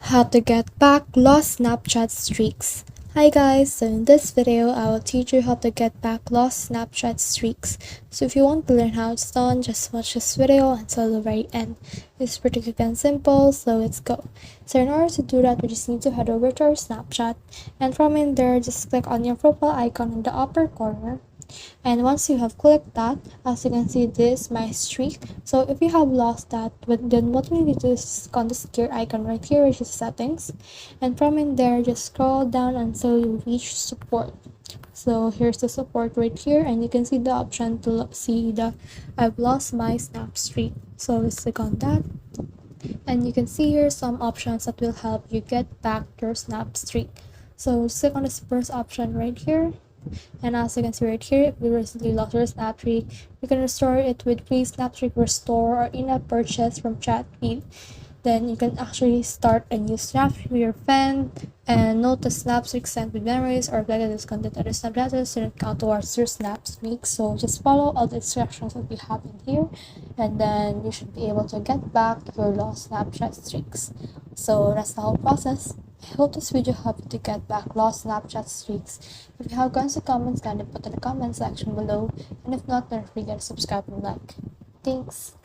How to get back lost Snapchat streaks. Hi guys, so in this video I will teach you how to get back lost Snapchat streaks. So if you want to learn how it's done, just watch this video until the very end. It's pretty quick and simple, so let's go. So in order to do that, we just need to head over to our Snapchat, and from in there just click on your profile icon in the upper corner. And once you have clicked that, as you can see, this is my streak. So if you have lost that, then what we need to do is click on this gear icon right here, which is settings, and from in there just scroll down until you reach support. So here's the support right here, and you can see the option to see the I've lost my snap streak. So let's click on that, and you can see here some options that will help you get back your snap streak. So click on this first option right here, and as you can see right here, if you recently lost your snap streak, you can restore it with free snap streak restore or in-app purchase from ChatFeed. Then you can actually start a new snap streak with your friend and note the snap streak sent with memories or flag this content other Snapchatters so it count towards your snap streak. So just follow all the instructions that we have in here, and then you should be able to get back your lost Snapchat streaks. So that's the whole process. I hope this video helped you to get back lost Snapchat streaks. If you have questions or comments, kindly put in the comment section below, and if not, don't forget to subscribe and like. Thanks.